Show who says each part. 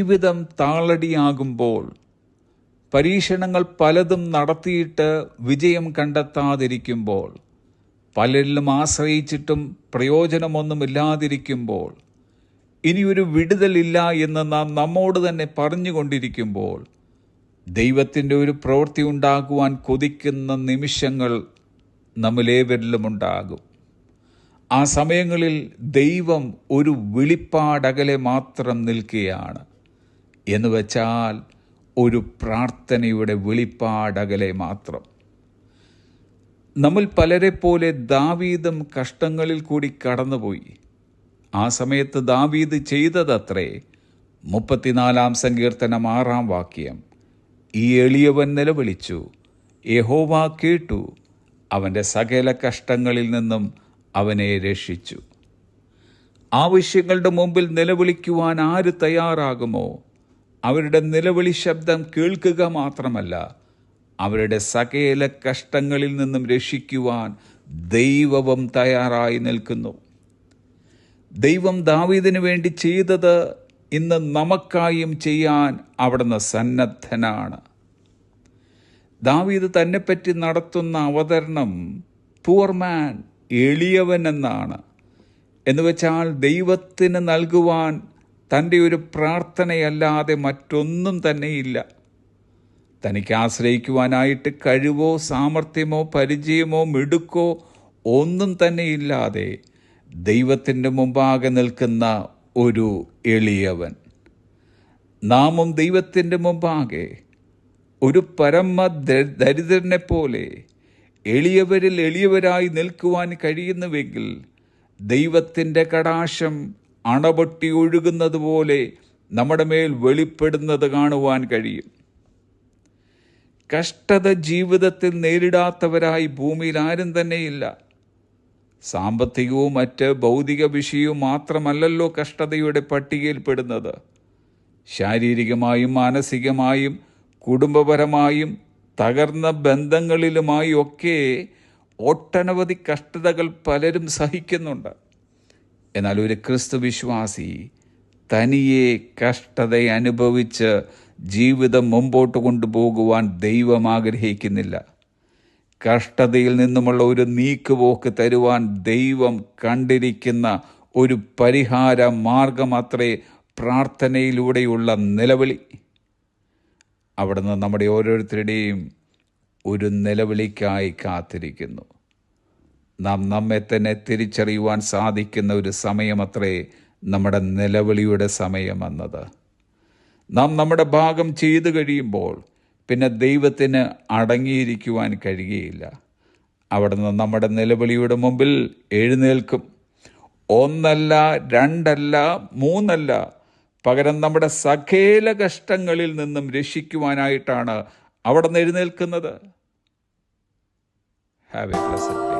Speaker 1: ജീവിതം താളടിയാകുമ്പോൾ, പരീക്ഷണങ്ങൾ പലതും നടത്തിയിട്ട് വിജയം കണ്ടെത്താതിരിക്കുമ്പോൾ, പലരിലും ആശ്രയിച്ചിട്ടും പ്രയോജനമൊന്നുമില്ലാതിരിക്കുമ്പോൾ, ഇനിയൊരു വിടുതലില്ല എന്ന് നാം നമ്മോട് തന്നെ പറഞ്ഞുകൊണ്ടിരിക്കുമ്പോൾ, ദൈവത്തിൻ്റെ ഒരു പ്രവൃത്തി ഉണ്ടാകുവാൻ കൊതിക്കുന്ന നിമിഷങ്ങൾ നമ്മിലേവരിലുമുണ്ടാകും. ആ സമയങ്ങളിൽ ദൈവം ഒരു വെളിപ്പാടകലെ മാത്രം നിൽക്കുകയാണ്. എന്ന് വെച്ചാൽ ഒരു പ്രാർത്ഥനയുടെ വെളിപ്പാടകലെ മാത്രം. നമ്മൾ പലരെ പോലെ ദാവീദും കഷ്ടങ്ങളിൽ കൂടി കടന്നുപോയി. ആ സമയത്ത് ദാവീദ് ചെയ്തതത്രേ 34 സങ്കീർത്തനം 6 വാക്യം. ഈ എളിയവൻ നിലവിളിച്ചു, യഹോവ കേട്ടു, അവൻ്റെ സകല കഷ്ടങ്ങളിൽ നിന്നും അവനെ രക്ഷിച്ചു. ആവശ്യങ്ങളുടെ മുമ്പിൽ നിലവിളിക്കുവാൻ ആര് തയ്യാറാകുമോ, അവരുടെ നിലവിളി ശബ്ദം കേൾക്കുക മാത്രമല്ല, അവരുടെ സകല കഷ്ടങ്ങളിൽ നിന്നും രക്ഷിക്കുവാൻ ദൈവവും തയ്യാറായി നിൽക്കുന്നു. ദൈവം ദാവീദിന് വേണ്ടി ചെയ്തത് ഇന്ന് നമുക്കായും ചെയ്യാൻ അവിടുന്ന് സന്നദ്ധനാണ്. ദാവീദ് തന്നെപ്പറ്റി നടത്തുന്ന അവതരണം പൂർ മാൻ, എളിയവൻ എന്നാണ്. എന്നുവെച്ചാൽ ദൈവത്തിന് നൽകുവാൻ തൻ്റെ ഒരു പ്രാർത്ഥനയല്ലാതെ മറ്റൊന്നും തന്നെയില്ല. തനിക്ക് ആശ്രയിക്കുവാനായിട്ട് കഴിവോ സാമർഥ്യമോ പരിചയമോ മിടുക്കോ ഒന്നും തന്നെയില്ലാതെ ദൈവത്തിൻ്റെ മുമ്പാകെ നിൽക്കുന്ന ഒരു എളിയവൻ. നാമും ദൈവത്തിൻ്റെ മുമ്പാകെ ഒരു പരമ ദരിദ്രനെ പോലെ എളിയവരിൽ എളിയവരായി നിൽക്കുവാൻ കഴിയുന്നുവെങ്കിൽ ദൈവത്തിൻ്റെ കടാക്ഷം അണപൊട്ടി ഒഴുകുന്നത് പോലെ നമ്മുടെ മേൽ വെളിപ്പെടുന്നത് കാണുവാൻ കഴിയും. കഷ്ടത ജീവിതത്തിൽ നേരിടാത്തവരായി ഭൂമിയിൽ ആരും തന്നെയില്ല. സാമ്പത്തികവും മറ്റ് ഭൗതിക വിഷയവും മാത്രമല്ലല്ലോ കഷ്ടതയുടെ പട്ടികയിൽപ്പെടുന്നത്. ശാരീരികമായും മാനസികമായും കുടുംബപരമായും തകർന്ന ബന്ധങ്ങളിലുമായി ഒക്കെ ഒട്ടനവധി കഷ്ടതകൾ പലരും സഹിക്കുന്നുണ്ട്. എന്നാൽ ഒരു ക്രിസ്തു വിശ്വാസി തനിയെ കഷ്ടത അനുഭവിച്ച് ജീവിതം മുമ്പോട്ട് കൊണ്ടുപോകുവാൻ ദൈവം ആഗ്രഹിക്കുന്നില്ല. കഷ്ടതയിൽ നിന്നുമുള്ള ഒരു നീക്കുപോക്ക് തരുവാൻ ദൈവം കണ്ടിരിക്കുന്ന ഒരു പരിഹാര മാർഗമത്രേ പ്രാർത്ഥനയിലൂടെയുള്ള നിലവിളി. അവിടുന്ന് നമ്മുടെ ഓരോരുത്തരുടെയും ഒരു നിലവിളിക്കായി കാത്തിരിക്കുന്നു. നാം നമ്മെ തന്നെ തിരിച്ചറിയുവാൻ സാധിക്കുന്ന ഒരു സമയമത്രേ നമ്മുടെ നിലവിളിയുടെ സമയമെന്നത്. നാം നമ്മുടെ ഭാഗം ചെയ്തു കഴിയുമ്പോൾ പിന്നെ ദൈവത്തിന് അടങ്ങിയിരിക്കുവാൻ കഴിയുകയില്ല. അവിടുന്ന് നമ്മുടെ നിലവിളിയുടെ മുമ്പിൽ എഴുന്നേൽക്കും. 1 അല്ല 2 അല്ല 3 അല്ല, പകരം നമ്മുടെ സകല കഷ്ടങ്ങളിൽ നിന്നും രക്ഷിക്കുവാനായിട്ടാണ് അവിടുന്ന് എഴുന്നേൽക്കുന്നത്. Have a blessed day.